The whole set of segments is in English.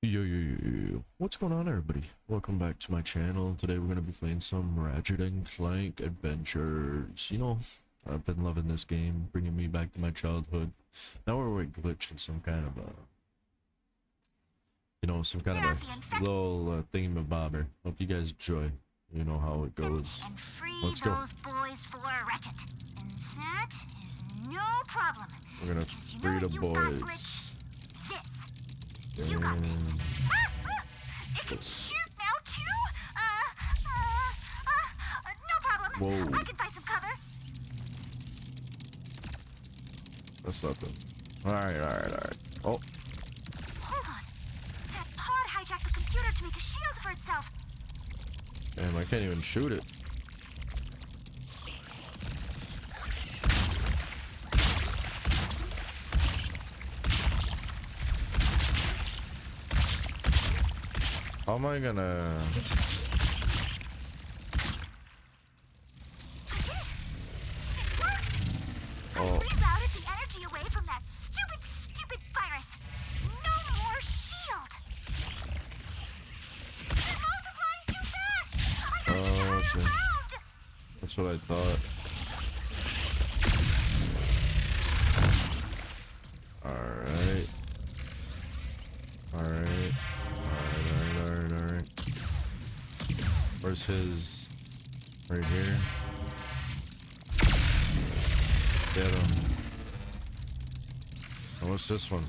Yo, what's going on, everybody? Welcome back to my channel. Today we're going to be playing some Ratchet and Clank adventures. You know, I've been loving this game, bringing me back to my childhood. Now we're glitching some kind of a, little thingamabobber. Hope you guys enjoy. You know how it goes. And free Let's go. those boys for Ratchet. And that is no problem. We're gonna free the boys. You got this. It can shoot now too. No problem. Whoa. I can find some cover. That's nothing. Alright. Oh, Hold on. That pod hijacked the computer to make a shield for itself. damn, I can't even shoot it. How am I gonna... I did it. It worked. I rerouted the energy away from that stupid virus. No more shield. They're multiplying too fast. I gotta turn okay. around. That's what I thought. Alright. Where's his? Right here. Get him. And what's this one?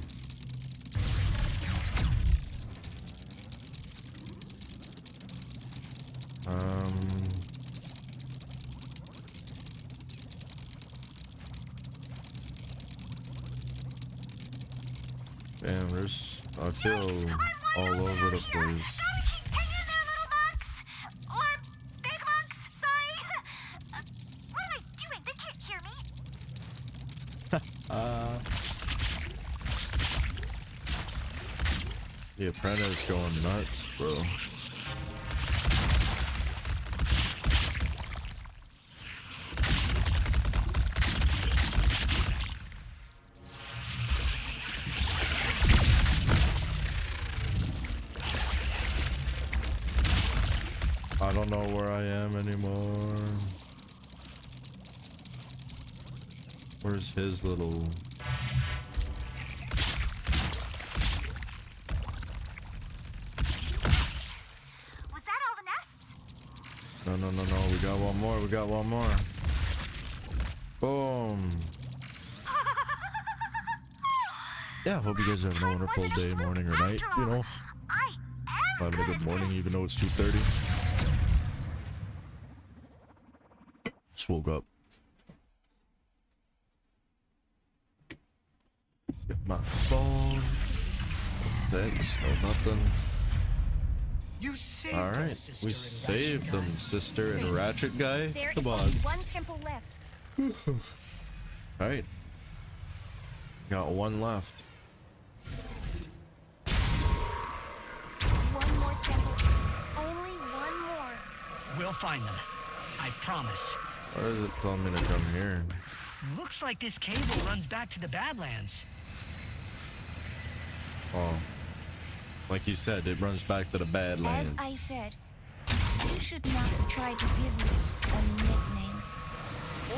Damn, there's a kill all over the place. Hang in there, little monks! Or big monks, sorry! What am I doing? They can't hear me. The apprentice going nuts, bro. I don't know where I am anymore. Where's his little... Was that all the nests? No. We got one more. Boom. Yeah, hope you guys have a wonderful day, morning, or night. You know, I am having a good morning, even though it's 2:30. Just woke up. Get my phone. Thanks, no nothing. You saved All right, us, sister we and saved Ratchet them, guy. sister and Ratchet guy. There Come is on. only one temple left. All right, got one left. One more temple. Only one more. We'll find them. I promise. Why does it tell me to come here? Looks like this cable runs back to the Badlands. Oh, like he said, it runs back to the Badlands. As I said, you should not try to give me a nickname.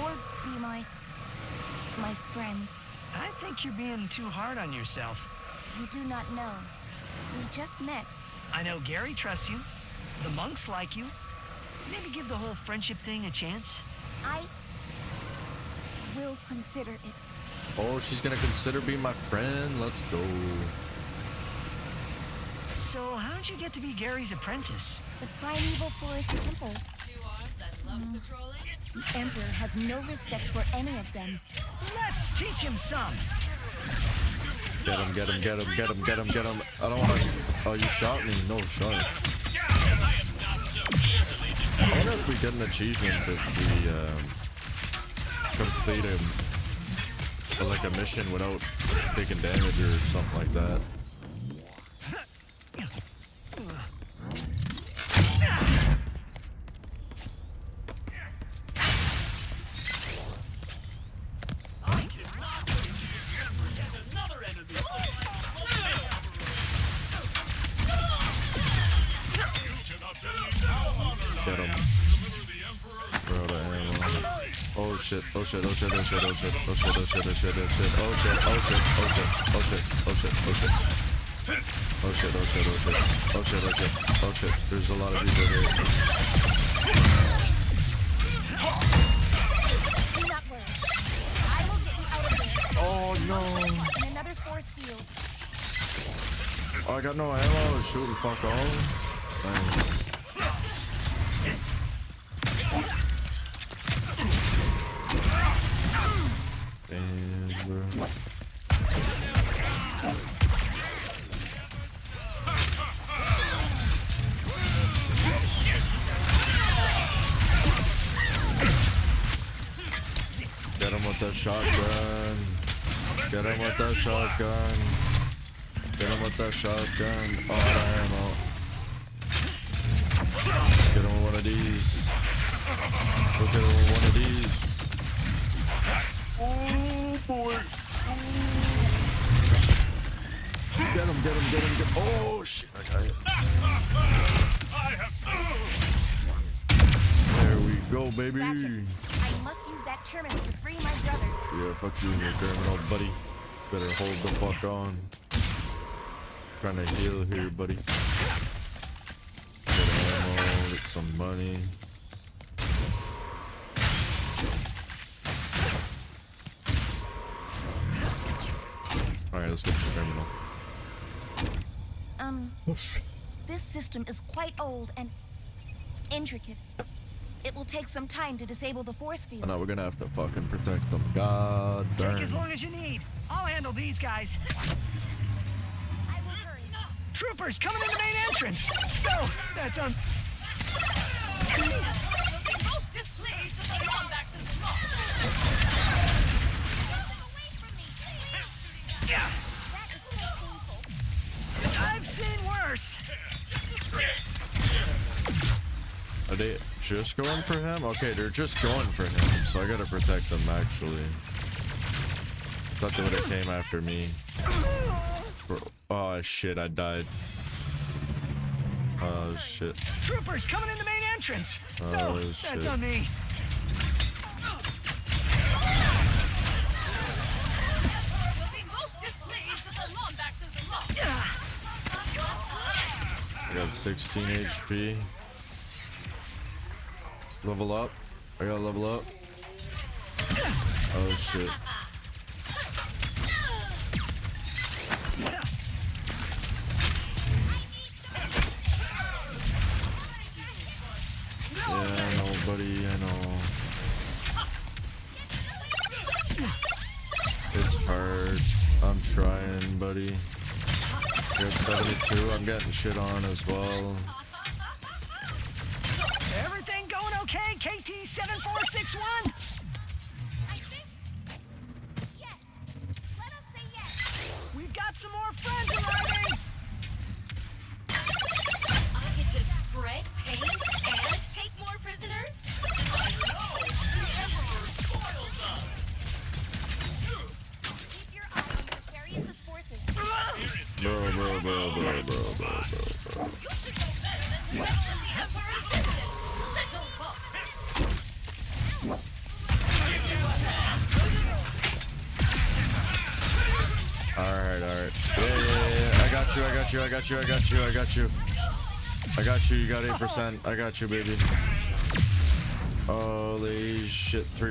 Or be my friend. I think you're being too hard on yourself. You do not know. We just met. I know Gary trusts you. The monks like you. Maybe give the whole friendship thing a chance. I will consider it. Oh, she's gonna consider being my friend. Let's go. So how'd you get to be Gary's apprentice? The primeval forest temple. The Emperor has no respect for any of them. Let's teach him some. Get him. I don't want to... Oh, you shot me. No shot. I wonder if we get an achievement if we complete like a mission without taking damage or something like that. Get him. We're out of ammo. Oh shit, oh shit, oh shit, oh shit, oh shit, oh shit, oh shit, oh shit, oh shit, oh shit, oh shit, oh shit, oh shit, oh shit, oh shit. Oh shit, oh shit, oh shit, oh shit, oh shit, oh shit. There's a lot of people here. Do not worry. I will get you out of there. Oh no. In another force field. Oh, I got no ammo. Shoot the fuck off. Nice. Damn, bro. Get him with the shotgun. Get him with the shotgun. Get him with the shotgun. Oh, ammo. Get him with one of these. Look at him with one of these. Oh boy. Get him, get him, get him, get him. Oh shit. I got it. There we go, baby. Ratchet, I must use that terminal to free my brothers. Yeah, fuck you and your terminal, buddy. Better hold the fuck on. Trying to heal here, buddy. Get ammo, get some money. Alright, let's get to the terminal. This system is quite old and intricate. It will take some time to disable the force field. Oh, no, we're gonna have to fucking protect them. God darn. Take as long as you need. I'll handle these guys. I will hurry. Troopers coming in the main entrance. So, that's on. Most displeased with the combat system lost. Away from me. Yeah, That is so painful. I've seen worse. Are they just going for him? Okay, they're just going for him, so I gotta protect them, actually. Thought they would've came after me. Oh shit, I died. Oh shit. Troopers coming in the main entrance. Oh, So, shit. that's on me. Will be most displeased with the combat system lost. I got 16 HP. Level up. I gotta level up. Oh shit. Yeah, I know, buddy, I know. It's hard. I'm trying, buddy. You're at 72. I'm getting shit on as well. Everything going okay, KT 7461? I think. Yes. Let us say yes. We've got some more friends arriving. I get to spread pain and take more prisoners? I know! The Emperor spoils us! Keep your eye on Nefarious' forces. Bro. You should know better than to meddle in the Emperor's business! Little fuck! Alright. Yeah. I got you. You got 8%. I got you, baby. Holy shit, 3%. The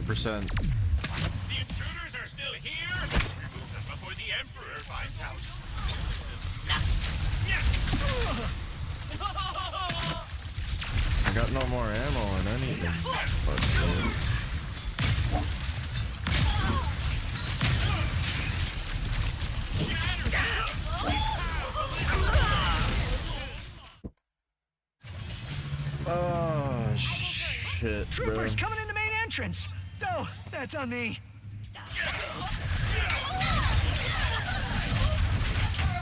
intruders are still here before the Emperor finds out. I got no more ammo or anything. Fuck. Oh shit, bro. Troopers coming in the main entrance. So, that's on me.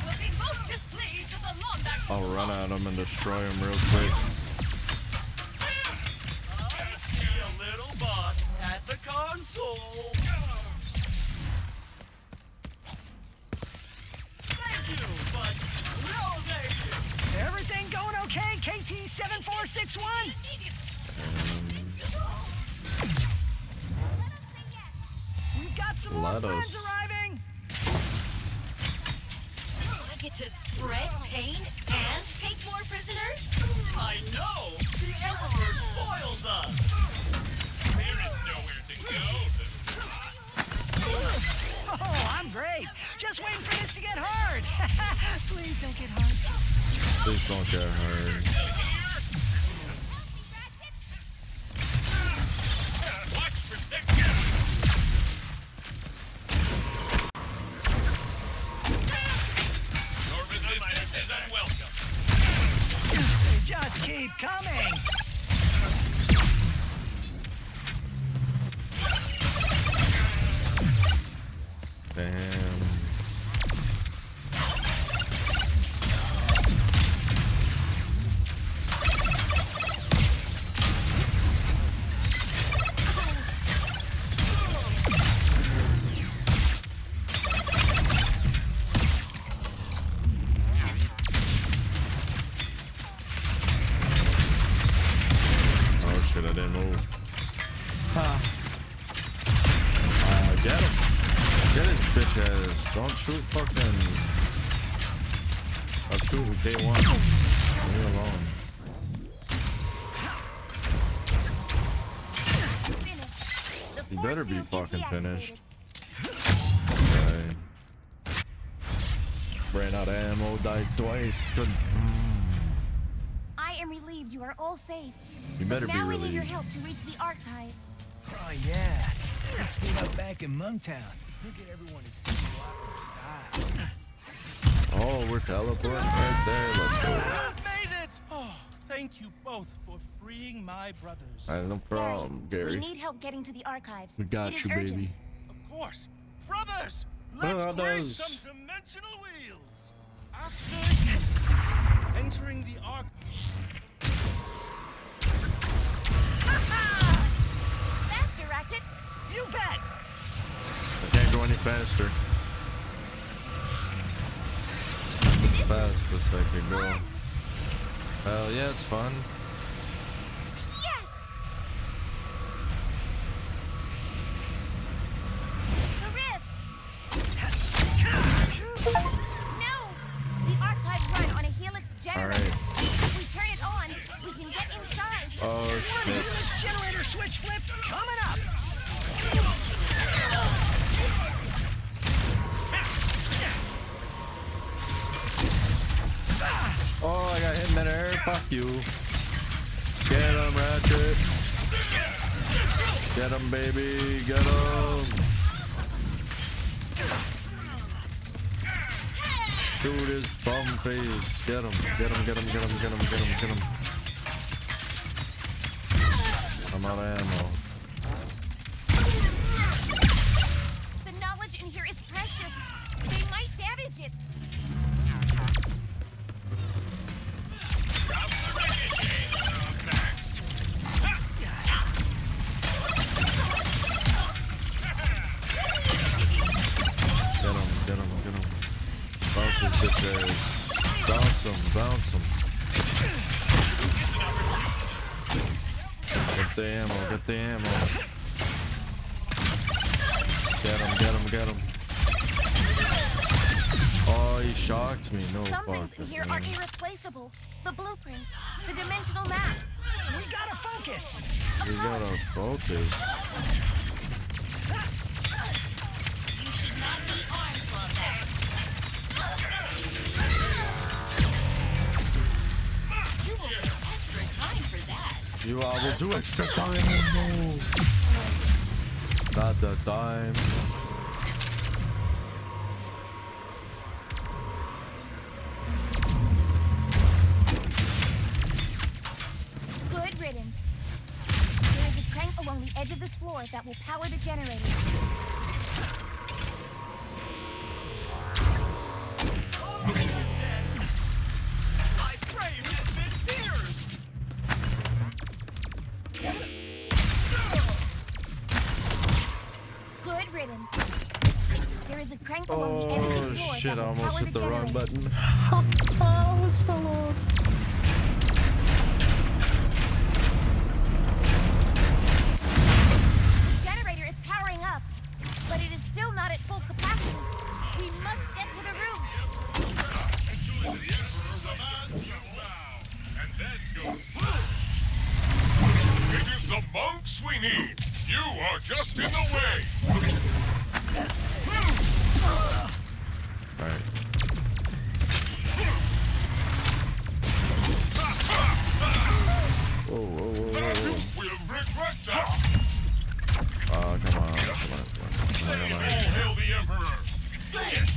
Will be most displeased with the combat system I'll run at him and destroy him real quick. I see a little boss at the console. Thank you, but no thank you. Everything going okay, KT 7461? We've got some more Let friends us. arriving. I get to spread pain and take more prisoners? I know! The Emperor spoils us! There is nowhere to go. Oh, I'm great. Just waiting for this to get hard. Please don't get hard. Please don't get hurt. Watch protection! Your resistance is unwelcome. They just keep coming. Damn. Oh shit, I didn't move. Get him. Get his bitch ass. Don't shoot fucking. I'll shoot with K1. Leave me alone. You better be fucking finished. Okay. Ran out of ammo, died twice. Good. I am relieved you are all safe. You better be Now we need your relieved. help to reach the archives. Oh yeah, it's me up back in Monktown. Look at everyone to see you out in style. Oh, we're teleporting right there. Let's go. I've made it! Oh, thank you both for freeing my brothers. No problem, We Gary. need help getting to the archives. We got It is you, urgent. baby. Of course. Brothers, let's Brothers. grace some dimensional wheels. After you entering the arc. Faster, Ratchet! You bet. I can't go any faster. That's the fastest I could go. Hell yeah, it's fun. Yes! The rift! No! The archives run on a helix generator. Alright. If we turn it on, we can get inside. Oh shit. Generator switch flip coming up. Oh, I got hit in midair. Fuck you. Get him, Ratchet. Get him, baby. Get him. Shoot his bum face. Get him. Get him, get him, get him, get him, get him, get him. I'm out of ammo. The knowledge in here is precious. They might damage it. Get him, get him, get him. Bounce his bitch ass. Bounce him, bounce him. Get the ammo, get the ammo. Get him, get him, get him. Oh, he shocked me. No Some things in fucking here are way. irreplaceable. The blueprints, the dimensional map. We gotta focus. We gotta focus. You should not be armed like that. You will need extra time for that. I will do extra time. No. Not the time. Good riddance. There is a crank along the edge of this floor that will power the generator. My frame has been pierced! Good riddance. There is a crank along the edge of Oh this floor shit, I that will almost power hit the wrong generator. button. I almost fell off. bunks we need. You are just in the way. Alright. Whoa, whoa, whoa, whoa, You whoa. will regret that. Come on, come on, come on, come on. Say Come all on. hail the Emperor. Say it.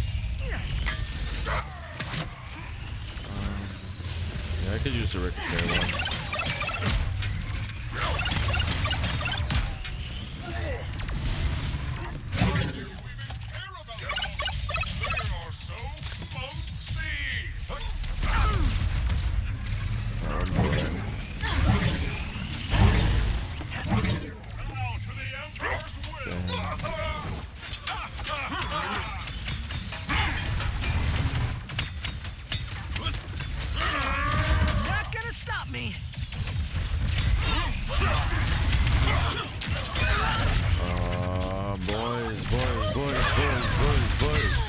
Yeah, I could use a ricochet one. Why do you even care about the monks? They are so monksy. Oh, boy. Now to the Emperor's will. Not gonna stop me. Boys, boys, boys, boys, boys, boys.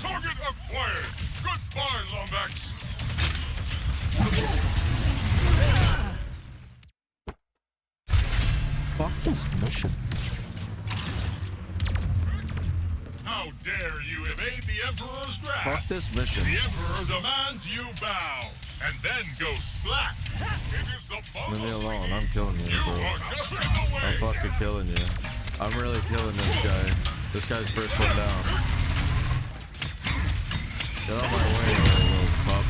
Target acquired. Goodbye, Lombax. Fuck this mission. How dare you evade the Emperor's Fuck wrath? this mission. The Emperor demands you bow, and then go splat. It is the Leave me bonus. alone. I'm killing you, You bro. are just in the way. I'm fucking killing you. I'm really killing this guy. This guy's first one down. Get out of my way, little pup.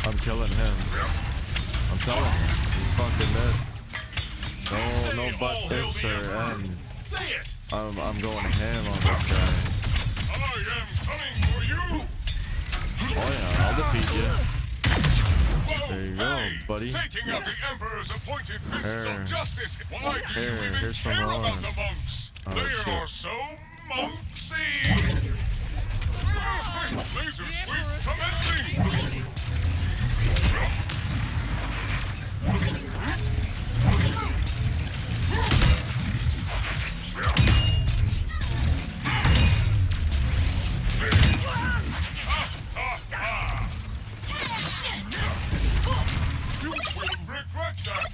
I'm killing him. I'm telling him. He's fucking dead. No butt ifs or and Say it. I'm going ham on this guy. I am coming for you. Oh yeah, I'll defeat you. Whoa, There you go, hey, buddy. Taking out the Emperor's appointed fists Here. of justice. Why do you Here, even here's some care about more. the monks? Oh, They shit. are so monksy. Laser sweep commencing. You will regret that.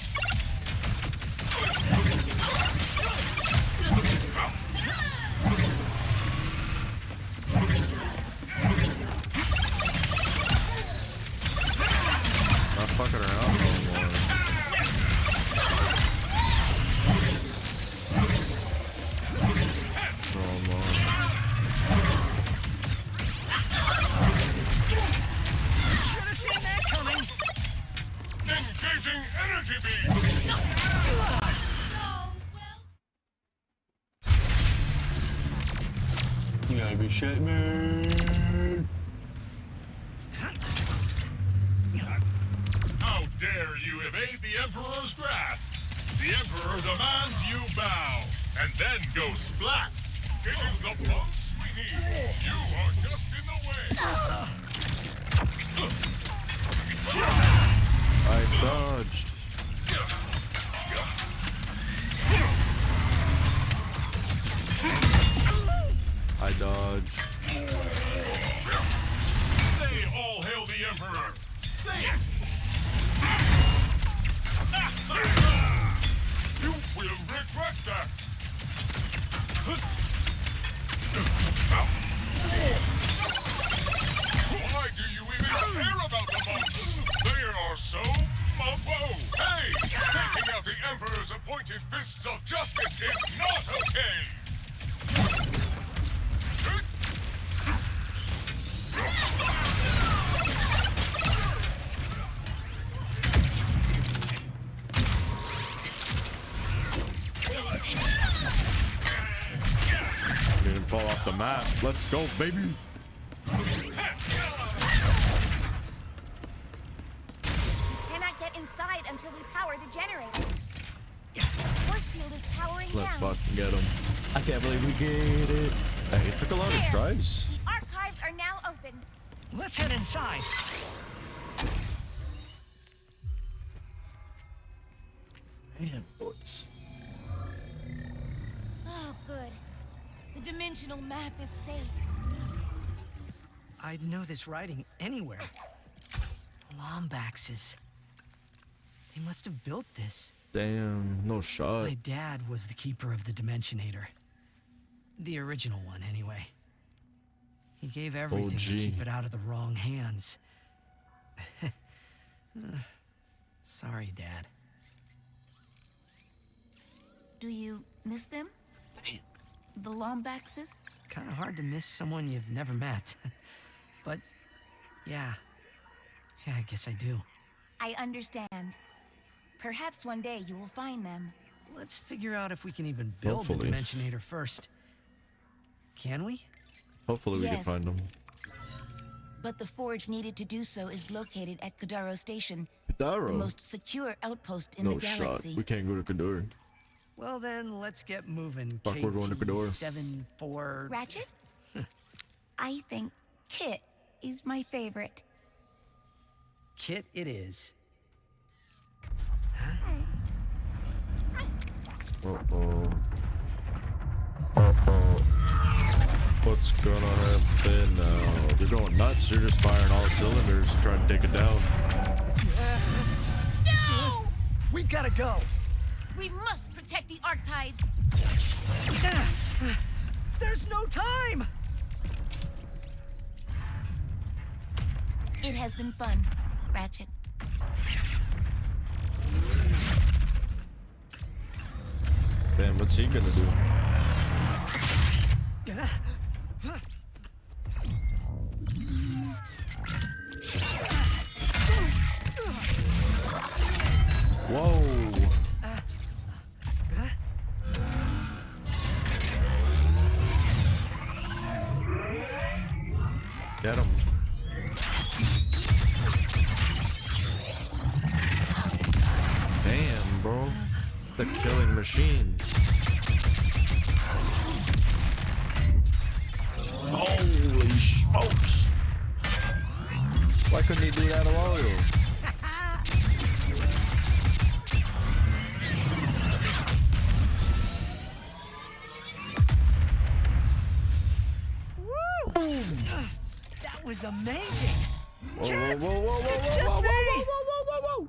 Not fucking around no more. No more. Should have seen that coming. Engaging energy beam. You gotta be shitting me. How dare you evade the Emperor's grasp? The Emperor demands you bow, and then go splat. It is the bunks we need. You are just in the way. I dodged. I dodged. Say all hail the Emperor. Say it. You will regret that. Why do you even care about the monks? They are so whoa! Hey! Taking out the Emperor's appointed fists of justice is not okay! Didn't fall off the map. Let's go, baby. Cannot get inside until we power the generator. Force field is powering Let's down. fucking get him. I can't believe we get it. Hey, it took a lot of There. tries. The archives are now open. Let's head inside. Damn, boys. Oh, good. The dimensional map is safe. I'd know this writing anywhere. Lombaxes. They must have built this. Damn, no shot. My dad was the keeper of the Dimensionator. The original one, anyway. He gave everything to OG. keep it out of the wrong hands. Sorry, Dad. Do you miss them? The Lombaxes? Kind of hard to miss someone you've never met. But, yeah. Yeah, I guess I do. I understand. Perhaps one day you will find them. Let's figure out if we can even build the Hopefully. Dimensionator first. Can we? Hopefully we can Yes. find them. But the forge needed to do so is located at Kadaro Station, the Daro. most secure outpost in No the shot. galaxy. We can't go to Kador. Well then, let's get moving. Fuck, we're going to Kador. 74. Ratchet? I think Kit is my favorite. Kit it is. Uh-oh. Uh-oh. What's gonna happen now? They're going nuts. You're just firing all cylinders to try to take it down. No! We gotta go. We must protect the archives. There's no time. It has been fun, Ratchet. Damn, what's he gonna do? Whoa! Get him. Damn, bro. The killing machine. Holy smokes! Why couldn't he do that a while ago? Woo! That was amazing. Whoa, whoa, whoa, whoa, whoa, It's whoa, just whoa, me. whoa, whoa, whoa, whoa.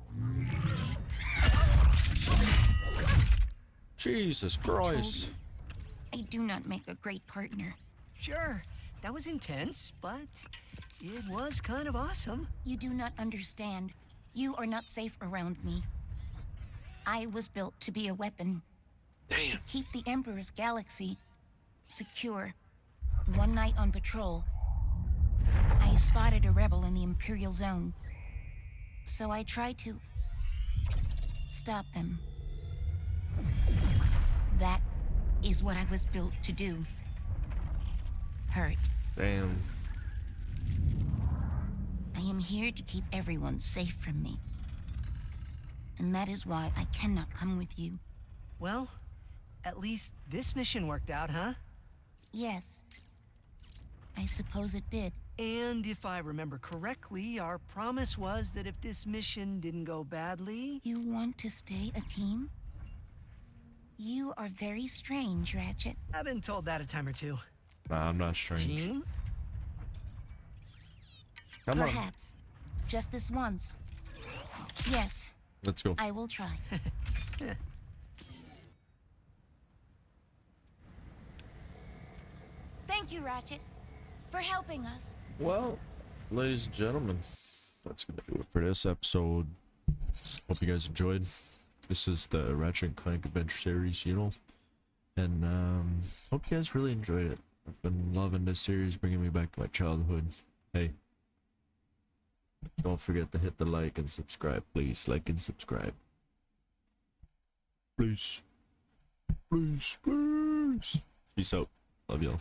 Jesus Christ. I do not make a great partner. Sure, that was intense, but it was kind of awesome. You do not understand. You are not safe around me. I was built to be a weapon. Damn. To keep the Emperor's galaxy secure. One night on patrol, I spotted a rebel in the Imperial Zone. So I tried to stop them. That is what I was built to do. Hurt. Damn. I am here to keep everyone safe from me. And that is why I cannot come with you. Well, at least this mission worked out, huh? Yes. I suppose it did. And if I remember correctly, our promise was that if this mission didn't go badly... You want to stay a team? You are very strange, Ratchet. I've been told that a time or two. Nah, I'm not strange. Team? Come on. Perhaps. Just this once. Yes, Let's go. I will try. Thank you, Ratchet, for helping us. Well, ladies and gentlemen, that's gonna do it for this episode. Hope you guys enjoyed. This is the Ratchet Clank Adventure series, you know, and hope you guys really enjoyed it. I've been loving this series, bringing me back to my childhood. Hey, don't forget to hit the like and subscribe, please. Like and subscribe, please, please, please. Peace out. Love y'all.